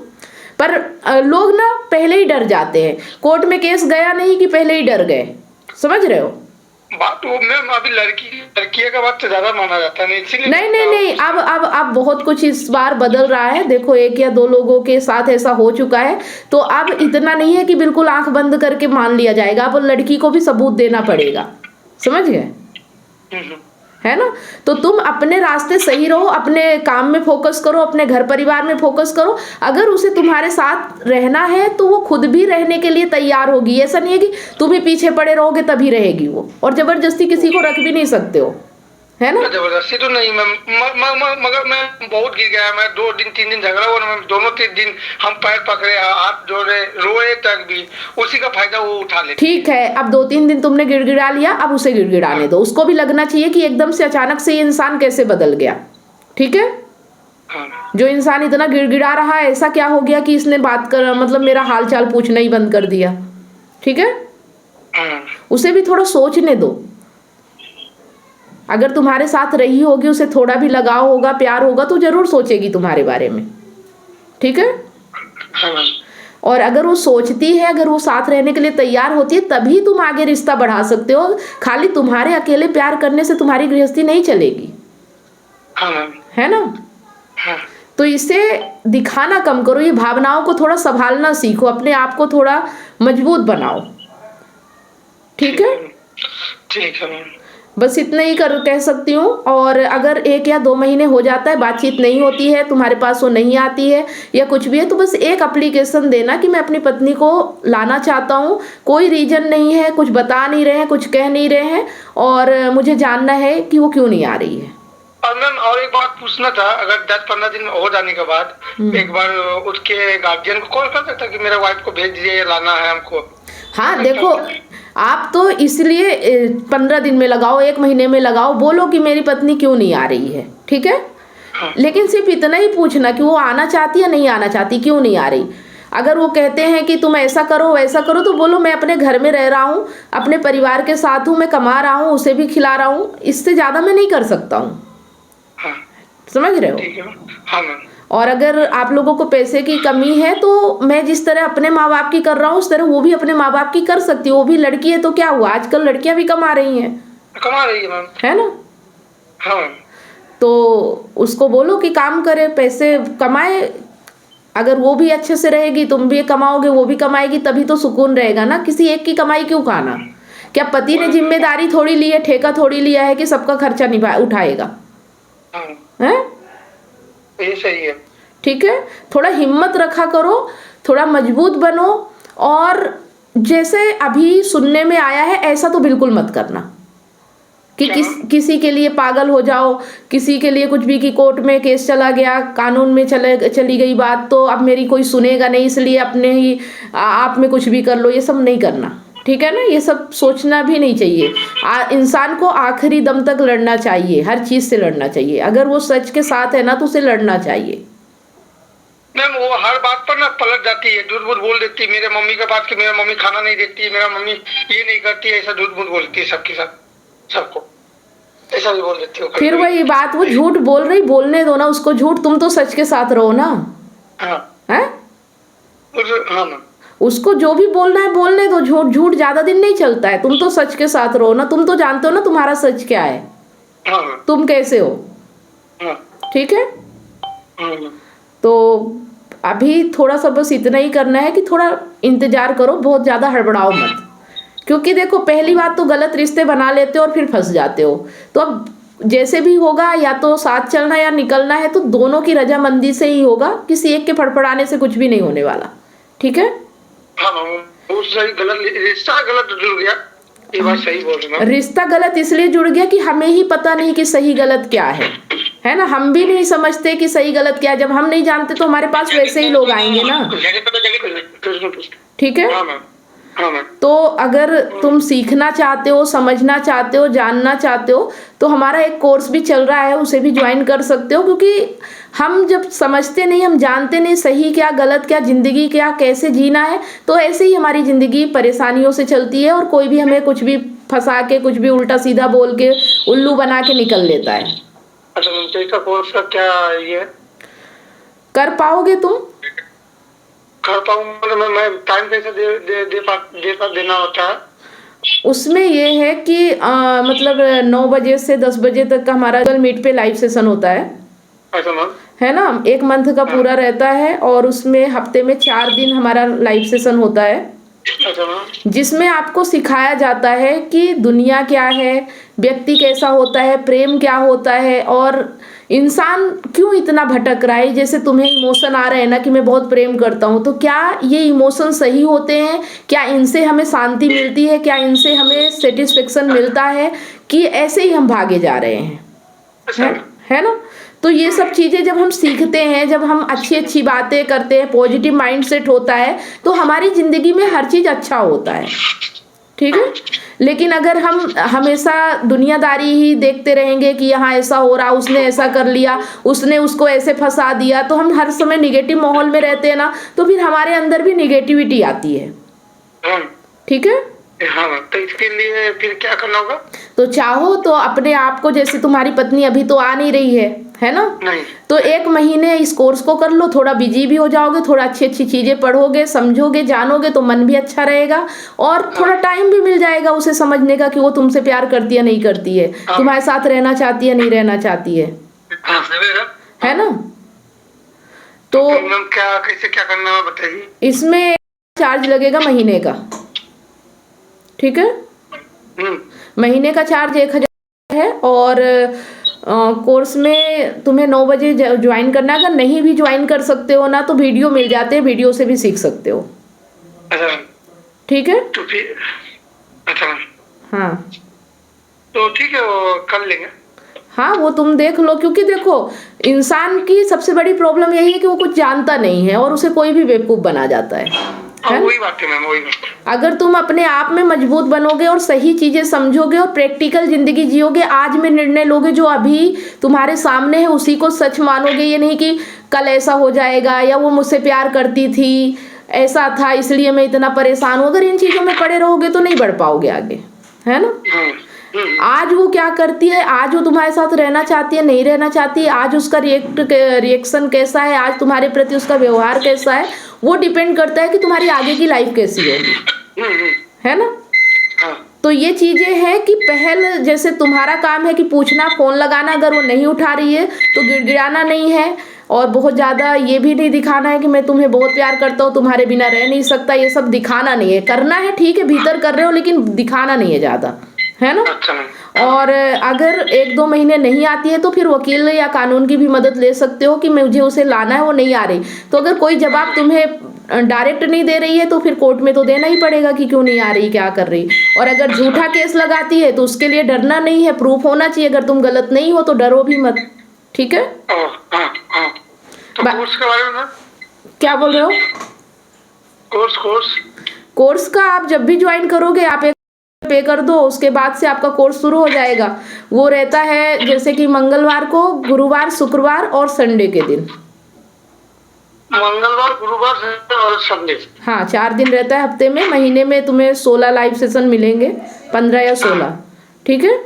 पर लोग ना पहले ही डर जाते हैं, कोर्ट में केस गया नहीं कि पहले ही डर गए, समझ रहे हो बात। वो मैम अभी लड़कियों का बात तो ज्यादा माना जाता है, इसीलिए नहीं, अब बहुत कुछ इस बार बदल रहा है। देखो 1 या 2 लोगों के साथ ऐसा हो चुका है, तो अब इतना नहीं है कि बिल्कुल आंख बंद करके मान लिया जाएगा। अब लड़की को भी सबूत देना पड़ेगा, समझ गए, है ना। तो तुम अपने रास्ते सही रहो, अपने काम में फोकस करो, अपने घर परिवार में फोकस करो। अगर उसे तुम्हारे साथ रहना है तो वो खुद भी रहने के लिए तैयार होगी। ऐसा नहीं है कि तुम ही पीछे पड़े रहोगे तभी रहेगी वो, और जबरदस्ती किसी को रख भी नहीं सकते हो, है ना। जबरदस्ती तो नहीं मैम, मगर मैं बहुत गिर गया। मैं 2 दिन 3 दिन झगड़ा हुआ मैम, दोनों 3 दिन हम पैर पकड़े, हाथ जोड़े, रोए तक भी, उसी का फायदा वो उठा ले। ठीक है, अब 2-3 दिन तुमने गिड़गिड़ा लिया, अब उसे गिड़गिड़ाने दो। उसको भी लगना चाहिए कि एकदम से अचानक से ये इंसान कैसे बदल गया, ठीक है। जो इंसान इतना गिड़गिड़ा रहा है, ऐसा क्या हो गया कि इसने बात कर मतलब मेरा हाल चाल पूछना ही बंद कर दिया, ठीक है। उसे भी थोड़ा सोचने दो। अगर तुम्हारे साथ रही होगी, उसे थोड़ा भी लगाव होगा, प्यार होगा, तो जरूर सोचेगी तुम्हारे बारे में, ठीक है। और अगर वो सोचती है, अगर वो साथ रहने के लिए तैयार होती है, तभी तुम आगे रिश्ता बढ़ा सकते हो। खाली तुम्हारे अकेले प्यार करने से तुम्हारी गृहस्थी नहीं चलेगी, है ना। तो इसे दिखाना कम करो, ये भावनाओं को थोड़ा संभालना सीखो, अपने आप को थोड़ा मजबूत बनाओ, ठीक है। ठीक है, बस इतना ही कह सकती हूँ। और अगर 1 या 2 महीने हो जाता है, बातचीत नहीं होती है, तुम्हारे पास वो नहीं आती है या कुछ भी है, तो बस एक एप्लीकेशन देना कि मैं अपनी पत्नी को लाना चाहता हूँ, कोई रीजन नहीं है, कुछ बता नहीं रहे हैं, कुछ कह नहीं रहे हैं, और मुझे जानना है कि वो क्यों नहीं आ रही है। और मैम और एक बात पूछना था, अगर 10-15 दिन हो जाने के बाद एक बार उसके गार्जियन को कॉल कर सकता कि मेरा वाइफ को भेज दीजिए, लाना है हमको। हाँ देखो, आप तो इसलिए 15 दिन में लगाओ, 1 महीने में लगाओ, बोलो कि मेरी पत्नी क्यों नहीं आ रही है, ठीक है। लेकिन सिर्फ इतना ही पूछना कि वो आना चाहती या नहीं आना चाहती, क्यों नहीं आ रही। अगर वो कहते हैं कि तुम ऐसा करो वैसा करो, तो बोलो मैं अपने घर में रह रहा हूँ, अपने परिवार के साथ हूँ, मैं कमा रहा हूँ, उसे भी खिला रहा हूँ, इससे ज़्यादा मैं नहीं कर सकता हूँ, समझ रहे हो। हाँ मैम। और अगर आप लोगों को पैसे की कमी है, तो मैं जिस तरह अपने माँ बाप की कर रहा हूँ, उस तरह वो भी अपने माँ बाप की कर सकती है। वो भी लड़की है तो क्या हुआ, आजकल लड़कियां भी कमा रही हैं, मैम, है ना। हाँ। तो उसको बोलो कि काम करे, पैसे कमाए। अगर वो भी अच्छे से रहेगी, तुम भी कमाओगे, वो भी कमाएगी, तभी तो सुकून रहेगा ना। किसी एक की कमाई क्यों खाना। क्या पति ने जिम्मेदारी थोड़ी ली है, ठेका थोड़ी लिया है कि सबका खर्चा उठाएगा, है। ये सही है, ठीक है। थोड़ा हिम्मत रखा करो, थोड़ा मजबूत बनो, और जैसे अभी सुनने में आया है ऐसा तो बिल्कुल मत करना कि किसी के लिए पागल हो जाओ, किसी के लिए कुछ भी, कि कोर्ट में केस चला गया, कानून में चली गई बात, तो अब मेरी कोई सुनेगा नहीं, इसलिए अपने ही आप में कुछ भी कर लो। ये सब नहीं करना, ठीक है ना। ये सब सोचना भी नहीं चाहिए। इंसान को आखिरी दम तक लड़ना चाहिए, हर चीज से लड़ना चाहिए। अगर वो सच के साथ है ना, तो उसे लड़ना चाहिए। मैम वो हर बात पर ना पलट जाती है, झूठ बोल देती है। मेरे मम्मी के पास कि मेरा मम्मी खाना नहीं देती है, मेरा मम्मी ये नहीं करती है, ऐसा झूठ बोलती है सबके साथ, सबको ऐसा भी बोल देती है। फिर वही बात, वो झूठ बोल रही, बोलने दो ना उसको झूठ, तुम तो सच के साथ रहो ना। हाँ मैम, उसको जो भी बोलना है बोलने दो। झूठ ज्यादा दिन नहीं चलता है। तुम तो सच के साथ रहो ना, तुम तो जानते हो ना तुम्हारा सच क्या है, तुम कैसे हो, ठीक है। तो अभी थोड़ा सा बस इतना ही करना है कि थोड़ा इंतजार करो, बहुत ज्यादा हड़बड़ाओ मत। क्योंकि देखो, पहली बात तो गलत रिश्ते बना लेते हो और फिर फंस जाते हो। तो अब जैसे भी होगा, या तो साथ चलना या निकलना है, तो दोनों की रजामंदी से ही होगा। किसी एक के फड़फड़ाने से कुछ भी नहीं होने वाला, ठीक है। रिश्ता गलत जुड़ गया, ये बात सही बोल रहे हैं। रिश्ता गलत इसलिए जुड़ गया कि हमें ही पता नहीं कि सही गलत क्या है ना। हम भी नहीं समझते कि सही गलत क्या है। जब हम नहीं जानते तो हमारे पास वैसे ही लोग आएंगे ना, ठीक है। हाँ मैम। तो अगर तुम सीखना चाहते हो, समझना चाहते हो, जानना चाहते हो, तो हमारा एक कोर्स भी चल रहा है, उसे भी ज्वाइन कर सकते हो। क्योंकि हम जब समझते नहीं, हम जानते नहीं सही क्या गलत क्या, जिंदगी क्या कैसे जीना है, तो ऐसे ही हमारी जिंदगी परेशानियों से चलती है और कोई भी हमें कुछ भी फंसा के, कुछ भी उल्टा सीधा बोल के, उल्लू बना के निकल लेता है। अच्छा मैम, तो इसका कोर्स का क्या ये है? कर पाओगे तुम? कर पाऊंगा मतलब मैं टाइम कैसे देना होता है? उसमें ये है कि मतलब 9 बजे से 10 बजे तक का हमारा गूगल मीट पे लाइव सेशन होता है। अच्छा मैम। है ना, 1 मंथ का पूरा रहता है और उसमें हफ्ते में 4 दिन हमारा लाइव सेशन होता है। अच्छा मैम। जिसमें आपको सिखाया जाता है कि दुनिया क्या है, व्यक्ति कैसा होता है, प्रेम क्या होता है और इंसान क्यों इतना भटक रहा है। जैसे तुम्हें इमोशन आ रहे हैं ना कि मैं बहुत प्रेम करता हूँ, तो क्या ये इमोशन सही होते हैं? क्या इनसे हमें शांति मिलती है? क्या इनसे हमें सेटिस्फेक्शन मिलता है कि ऐसे ही हम भागे जा रहे हैं? है ना। तो ये सब चीज़ें जब हम सीखते हैं, जब हम अच्छी अच्छी बातें करते हैं, पॉजिटिव माइंडसेट होता है, तो हमारी ज़िंदगी में हर चीज़ अच्छा होता है। ठीक है। लेकिन अगर हम हमेशा दुनियादारी ही देखते रहेंगे कि यहाँ ऐसा हो रहा, उसने ऐसा कर लिया, उसने उसको ऐसे फंसा दिया, तो हम हर समय निगेटिव माहौल में रहते हैं ना, तो फिर हमारे अंदर भी निगेटिविटी आती है। ठीक है। हाँ, तो इसके लिए फिर क्या करना होगा? तो चाहो तो अपने आप को, जैसे तुम्हारी पत्नी अभी तो आ नहीं रही है ना? नहीं। तो 1 महीने इस कोर्स को कर लो, थोड़ा बिजी भी हो जाओगे, थोड़ा अच्छी अच्छी चीजें पढ़ोगे, समझोगे, जानोगे, तो मन भी अच्छा रहेगा और थोड़ा टाइम भी मिल जाएगा उसे समझने का कि वो तुमसे प्यार करती है नहीं करती है, तुम्हारे साथ रहना चाहती है नहीं रहना चाहती है ना। तो क्या कैसे क्या करना है बताइए। इसमें चार्ज लगेगा महीने का। ठीक है। महीने का चार्ज 1000 है और कोर्स में तुम्हें 9 बजे ज्वाइन करना है। अगर नहीं भी ज्वाइन कर सकते हो ना, तो वीडियो मिल जाते हैं, वीडियो से भी सीख सकते हो। ठीक है। तो फिर अच्छा। हाँ, तो ठीक है, वो कर लेंगे। हाँ, वो तुम देख लो। क्योंकि देखो, इंसान की सबसे बड़ी प्रॉब्लम यही है कि वो कुछ जानता नहीं है और उसे कोई भी बेवकूफ बना जाता है। वही बात है मैम, वही बात। अगर तुम अपने आप में मजबूत बनोगे और सही चीजें समझोगे और प्रैक्टिकल जिंदगी जियोगे, आज में निर्णय लोगे जो अभी तुम्हारे सामने है उसी को सच मानोगे। ये नहीं कि कल ऐसा हो जाएगा या वो मुझसे प्यार करती थी, ऐसा था इसलिए मैं इतना परेशान हूँ। अगर इन चीजों में पड़े रहोगे तो नहीं बढ़ पाओगे आगे, है ना। आज वो क्या करती है, आज वो तुम्हारे साथ रहना चाहती है नहीं रहना चाहती है, आज उसका रिएक्शन कैसा है, आज तुम्हारे प्रति उसका व्यवहार कैसा है, वो डिपेंड करता है कि तुम्हारी आगे की लाइफ कैसी होगी, है ना। तो ये चीजें हैं कि पहल, जैसे तुम्हारा काम है कि पूछना, फोन लगाना, अगर वो नहीं उठा रही है तो गिड़गिड़ाना नहीं है और बहुत ज़्यादा ये भी नहीं दिखाना है कि मैं तुम्हें बहुत प्यार करता हूँ, तुम्हारे बिना रह नहीं सकता, ये सब दिखाना नहीं है। करना है ठीक है, भीतर कर रहे हो, लेकिन दिखाना नहीं है ज़्यादा, है ना। और अगर 1-2 महीने नहीं आती है तो फिर वकील या कानून की भी मदद ले सकते हो कि मुझे उसे लाना है, वो नहीं आ रही। तो अगर कोई जवाब तुम्हें डायरेक्ट नहीं दे रही है तो फिर कोर्ट में तो देना ही पड़ेगा कि क्यों नहीं आ रही, क्या कर रही। और अगर झूठा केस लगाती है तो उसके लिए डरना नहीं है, प्रूफ होना चाहिए। अगर तुम गलत नहीं हो तो डरो भी मत। ठीक है। तो कोर्स के बारे में क्या बोल रहे हो? कोर्स का आप जब भी ज्वाइन करोगे आप एक पे कर दो, उसके बाद से आपका कोर्स शुरू हो जाएगा। वो रहता है जैसे कि मंगलवार को, गुरुवार, शुक्रवार और संडे के दिन। मंगलवार, गुरुवार और संडे। हाँ, 4 दिन रहता है हफ्ते में। महीने में तुम्हें 16 लाइव सेशन मिलेंगे, 15 या 16। ठीक है।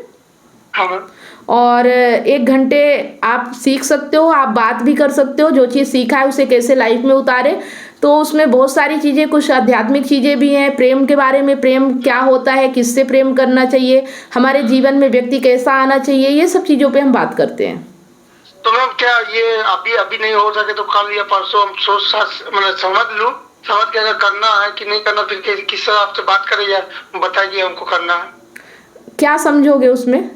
हाँ। और 1 घंटे आप सीख सकते हो, आप बात भी कर सकते हो, जो चीज़ सीखा है उसे कैसे लाइफ में उतारे। तो उसमें बहुत सारी चीज़ें, कुछ आध्यात्मिक चीज़ें भी हैं, प्रेम के बारे में, प्रेम क्या होता है, किससे प्रेम करना चाहिए, हमारे जीवन में व्यक्ति कैसा आना चाहिए, ये सब चीज़ों पे हम बात करते हैं। तो मैम क्या ये अभी नहीं हो सके तो कल या परसों हम समझ के अगर करना है कि नहीं करना, फिर किस तरह आपसे बात करें या बताइए हमको करना है। क्या समझोगे उसमें?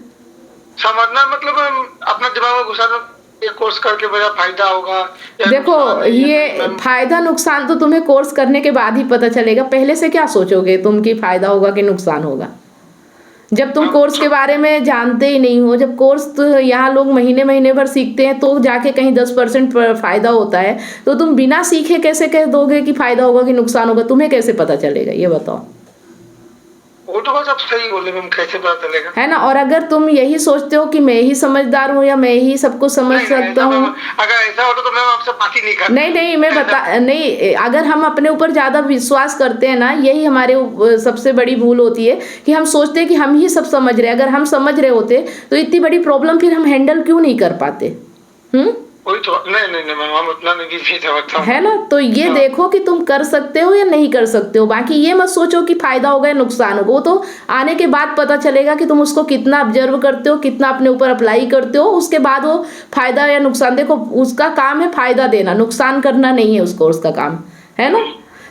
समझना मतलब अपना दिमाग में घुसाना, ये कोर्स करके मेरा फायदा होगा। देखो, ये फायदा नुकसान तो तुम्हें कोर्स करने के बाद ही पता चलेगा। पहले से क्या सोचोगे तुम कि फायदा होगा कि नुकसान होगा, जब तुम कोर्स के बारे में जानते ही नहीं हो। जब कोर्स तो यहाँ लोग महीने भर सीखते हैं तो जाके कहीं 10% फायदा होता है, तो तुम बिना सीखे कैसे कह दोगे कि फायदा होगा कि नुकसान होगा? तुम्हें कैसे पता चलेगा, ये बताओ। वो तो बस आप सही बोले मैम, कैसे पता चलेगा? है ना। और अगर तुम यही सोचते हो कि मैं ही समझदार हूँ या मैं ही सबको समझ नहीं, सकता हूँ, अगर ऐसा होता तो मैम आपसे बात ही नहीं करता। नहीं नहीं, मैं बता नहीं, अगर हम अपने ऊपर ज्यादा विश्वास करते हैं ना, यही हमारे सबसे बड़ी भूल होती है कि हम सोचते हैं कि हम ही सब समझ रहे हैं। अगर हम समझ रहे होते तो इतनी बड़ी प्रॉब्लम फिर हम हैंडल क्यों नहीं कर पाते। वही तो, नहीं नहीं नहीं मैम, हम उतना नहीं समझता हूँ। है ना। तो ये देखो कि तुम कर सकते हो या नहीं कर सकते हो, बाकी ये मत सोचो कि फायदा होगा या नुकसान होगा। वो तो आने के बाद पता चलेगा कि तुम उसको कितना ऑब्जर्व करते हो, कितना अपने ऊपर अप्लाई करते हो, उसके बाद वो फायदा या नुकसान। देखो उसका काम है फायदा देना, नुकसान करना नहीं है उसको, उसका काम है ना।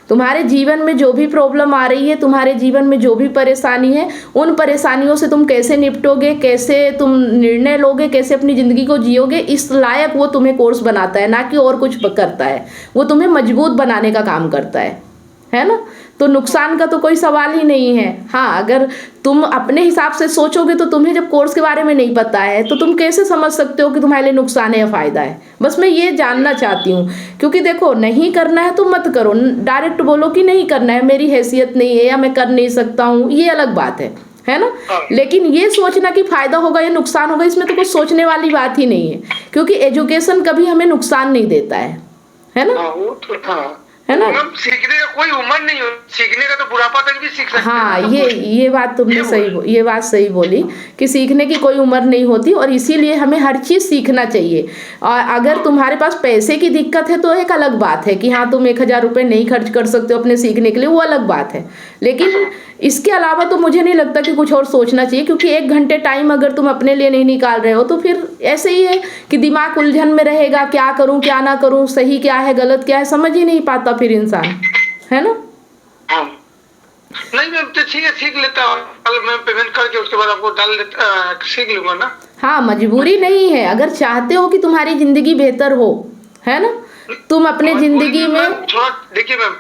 तुम्हारे जीवन में जो भी प्रॉब्लम आ रही है, तुम्हारे जीवन में जो भी परेशानी है, उन परेशानियों से तुम कैसे निपटोगे, कैसे तुम निर्णय लोगे, कैसे अपनी ज़िंदगी को जियोगे, इस लायक वो तुम्हें कोर्स बनाता है, ना कि और कुछ करता है। वो तुम्हें मजबूत बनाने का काम करता है ना। तो नुकसान का तो कोई सवाल ही नहीं है। हाँ, अगर तुम अपने हिसाब से सोचोगे तो तुम्हें जब कोर्स के बारे में नहीं पता है तो तुम कैसे समझ सकते हो कि तुम्हारे लिए नुकसान है या फायदा है। बस मैं ये जानना चाहती हूँ, क्योंकि देखो नहीं करना है तो मत करो, डायरेक्ट बोलो कि नहीं करना है, मेरी हैसियत नहीं है या मैं कर नहीं सकता हूँ, ये अलग बात है ना। लेकिन ये सोचना कि फायदा होगा या नुकसान होगा, इसमें तो कुछ सोचने वाली बात ही नहीं है, क्योंकि एजुकेशन कभी हमें नुकसान नहीं देता है ना। वो तो है ना। सीखने का कोई उम्र नहीं हो, सीखने का तो बुढ़ापा तक भी सीख सकते हैं। हाँ, ये बात तुमने ये बात सही बोली कि सीखने की कोई उम्र नहीं होती, और इसीलिए हमें हर चीज़ सीखना चाहिए। और अगर तुम्हारे पास पैसे की दिक्कत है तो एक अलग बात है कि हाँ तुम 1000 रुपये नहीं खर्च कर सकते हो अपने सीखने के लिए, वो अलग बात है। लेकिन इसके अलावा तो मुझे नहीं लगता कि कुछ और सोचना चाहिए, क्योंकि 1 घंटे टाइम अगर तुम अपने लिए नहीं निकाल रहे हो तो फिर ऐसे ही है कि दिमाग उलझन में रहेगा, क्या करूं क्या ना करूं, सही क्या है गलत क्या है, समझ ही नहीं पाता फिर इंसान, है ना। नहीं मैम, तो ठीक है, सीख लेता हूँ, कल मैं पेमेंट करके उसके बाद आपको डाल देता, सीख लूंगा ना। हाँ, मजबूरी नहीं है, अगर चाहते हो कि तुम्हारी जिंदगी बेहतर हो, है ना, तुम अपने जिंदगी में थोड़ा देखिए मैम,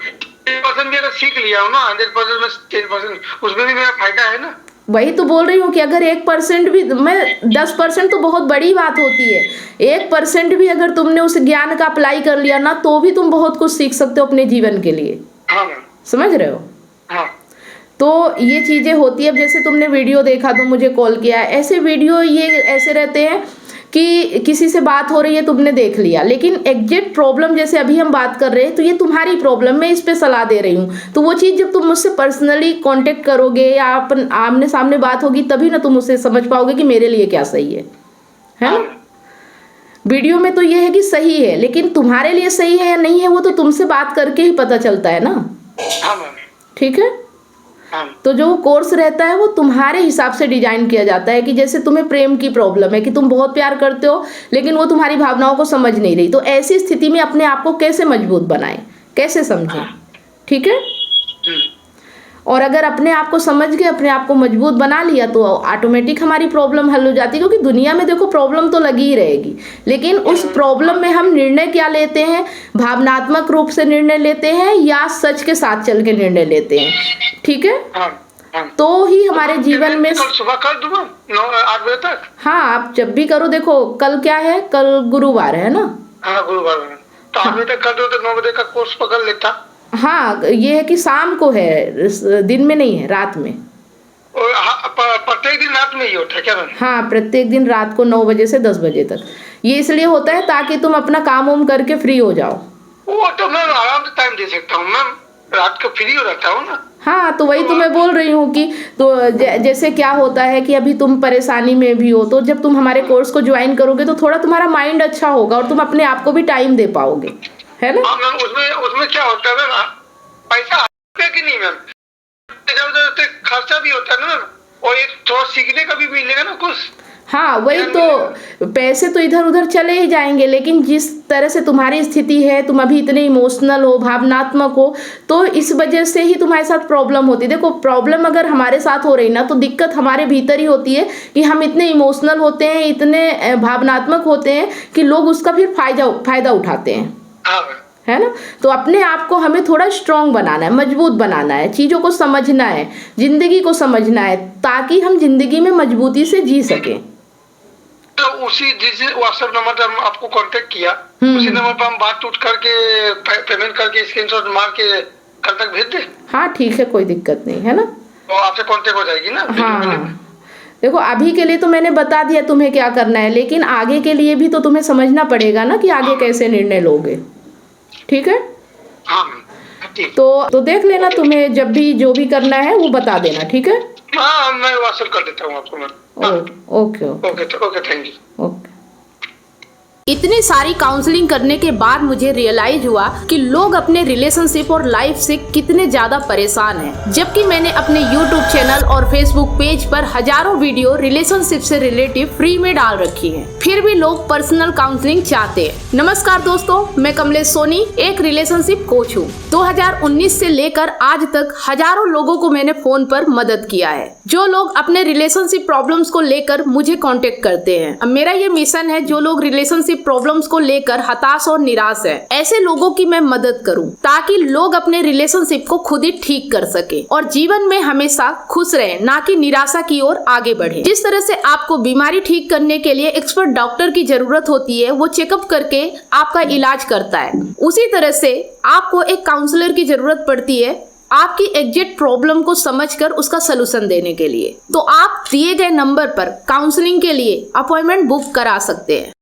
10% भी अगर सीख लिया हो ना, 100% में 10%, उसमें भी मेरा फायदा है ना। वही तो बोल रही हूँ कि अगर 1% भी, मैं 10% तो बहुत बड़ी बात होती है, 1% भी अगर तुमने उस ज्ञान का अप्लाई कर लिया ना, तो भी तुम बहुत कुछ सीख सकते हो अपने जीवन के लिए। हाँ मैम, समझ रहे हो। हाँ। तो ये चीज़ें होती है। अब जैसे तुमने वीडियो देखा तो मुझे कॉल किया, ऐसे वीडियो ये ऐसे रहते हैं कि किसी से बात हो रही है तुमने देख लिया, लेकिन एग्जैक्ट प्रॉब्लम जैसे अभी हम बात कर रहे हैं तो ये तुम्हारी प्रॉब्लम, मैं इस पे सलाह दे रही हूँ। तो वो चीज़ जब तुम मुझसे पर्सनली कांटेक्ट करोगे या अपन आमने सामने बात होगी, तभी ना तुम उससे समझ पाओगे कि मेरे लिए क्या सही है ना। वीडियो में तो ये है कि सही है, लेकिन तुम्हारे लिए सही है या नहीं है वो तो तुमसे बात करके ही पता चलता है ना। ठीक है। तो जो कोर्स रहता है वो तुम्हारे हिसाब से डिजाइन किया जाता है, कि जैसे तुम्हें प्रेम की प्रॉब्लम है कि तुम बहुत प्यार करते हो लेकिन वो तुम्हारी भावनाओं को समझ नहीं रही, तो ऐसी स्थिति में अपने आप को कैसे मजबूत बनाएं, कैसे समझें। ठीक है। और अगर अपने आप को समझ के अपने आप को मजबूत बना लिया तो ऑटोमेटिक हमारी प्रॉब्लम हल हो जाती है। क्योंकि दुनिया में देखो प्रॉब्लम तो लगी ही रहेगी, लेकिन उस प्रॉब्लम में हम निर्णय क्या लेते हैं, भावनात्मक रूप से निर्णय लेते हैं या सच के साथ चल के निर्णय लेते हैं। ठीक है। तो ही हमारे जीवन में सुबह कर दूंगा 8 बजे तक। हाँ, आप जब भी करो। देखो कल क्या है, कल गुरुवार है ना। हाँ गुरुवार है, तो 8 बजे तक कर दो तो 9 बजे का कोर्स पकड़ लेता। हाँ, ये है कि शाम को है, दिन में नहीं है, रात में। प्रत्येक दिन रात में ही होता है क्या मैम? हाँ, प्रत्येक दिन रात को 9 बजे से 10 बजे तक। ये इसलिए होता है ताकि तुम अपना काम वाम करके फ्री हो जाओ। वो तो मैं आराम से टाइम दे सकता हूँ मैम, रात को फ्री हो रहता हूँ ना। हाँ, तो वही तो मैं बोल रही हूँ कि तो जैसे क्या होता है कि अभी तुम परेशानी में भी हो, तो जब तुम हमारे कोर्स को ज्वाइन करोगे तो थोड़ा तुम्हारा माइंड अच्छा होगा और तुम अपने आप को भी टाइम दे पाओगे, है ना। मैम उसमें क्या होता है मैम, पैसा है कि नहीं मैम, खर्चा भी होता है ना मैम, और एक थोड़ा सीखने का भी मिलेगा ना कुछ। हाँ, वही तो, पैसे तो इधर उधर चले ही जाएंगे, लेकिन जिस तरह से तुम्हारी स्थिति है, तुम अभी इतने इमोशनल हो, भावनात्मक हो, तो इस वजह से ही तुम्हारे साथ प्रॉब्लम होती है। देखो प्रॉब्लम अगर हमारे साथ हो रही ना, तो दिक्कत हमारे भीतर ही होती है कि हम इतने इमोशनल होते हैं, इतने भावनात्मक होते हैं कि लोग उसका फिर फायदा उठाते हैं, है ना। तो अपने आप को हमें थोड़ा स्ट्रांग बनाना है, मजबूत बनाना है, चीज़ों को समझना है, जिंदगी को समझना है, ताकि हम जिंदगी में मजबूती से जी सकें। तो उसी जिस व्हाट्सएप नंबर पर हम आपको कांटेक्ट किया, उसी नंबर पर हम बात उठ करके पेमेंट करके स्क्रीनशॉट मार के कल तक भेज दे। हाँ ठीक है, कोई दिक्कत नहीं है ना। तो आपसे कांटेक्ट हो जाएगी ना। हाँ हाँ, देखो अभी के लिए तो मैंने बता दिया तुम्हें क्या करना है, लेकिन आगे के लिए भी तो तुम्हें समझना पड़ेगा ना कि आगे कैसे निर्णय लोगे। ठीक है, हाँ ठीक। तो देख लेना, तुम्हें जब भी जो भी करना है वो बता देना। ठीक है, हाँ मैं व्हाट्सएप कर देता हूँ आपको मैं। Okay okay thank you. Okay. इतनी सारी काउंसलिंग करने के बाद मुझे रियलाइज हुआ कि लोग अपने रिलेशनशिप और लाइफ से कितने ज्यादा परेशान हैं। जबकि मैंने अपने YouTube चैनल और Facebook पेज पर हजारों वीडियो रिलेशनशिप से रिलेटिव फ्री में डाल रखी हैं, फिर भी लोग पर्सनल काउंसलिंग चाहते हैं। नमस्कार दोस्तों, मैं कमलेश सोनी एक रिलेशनशिप कोच हूँ। 2019 से लेकर आज तक हजारों लोगों को मैंने फोन पर मदद किया है, जो लोग अपने रिलेशनशिप प्रॉब्लम्स को लेकर मुझे कांटेक्ट करते हैं। अब मेरा ये मिशन है, जो लोग रिलेशनशिप प्रॉब्लम्स को लेकर हताश और निराश है, ऐसे लोगों की मैं मदद करूं, ताकि लोग अपने रिलेशनशिप को खुद ही ठीक कर सके और जीवन में हमेशा खुश रहे, ना कि निराशा की ओर आगे बढ़े। जिस तरह से आपको बीमारी ठीक करने के लिए एक्सपर्ट डॉक्टर की जरूरत होती है, वो चेकअप करके आपका इलाज करता है, उसी तरह से आपको एक काउंसलर की जरूरत पड़ती है आपकी एग्जैक्ट प्रॉब्लम को समझकर उसका सलूशन देने के लिए। तो आप दिए गए नंबर पर काउंसलिंग के लिए अपॉइंटमेंट बुक करा सकते हैं।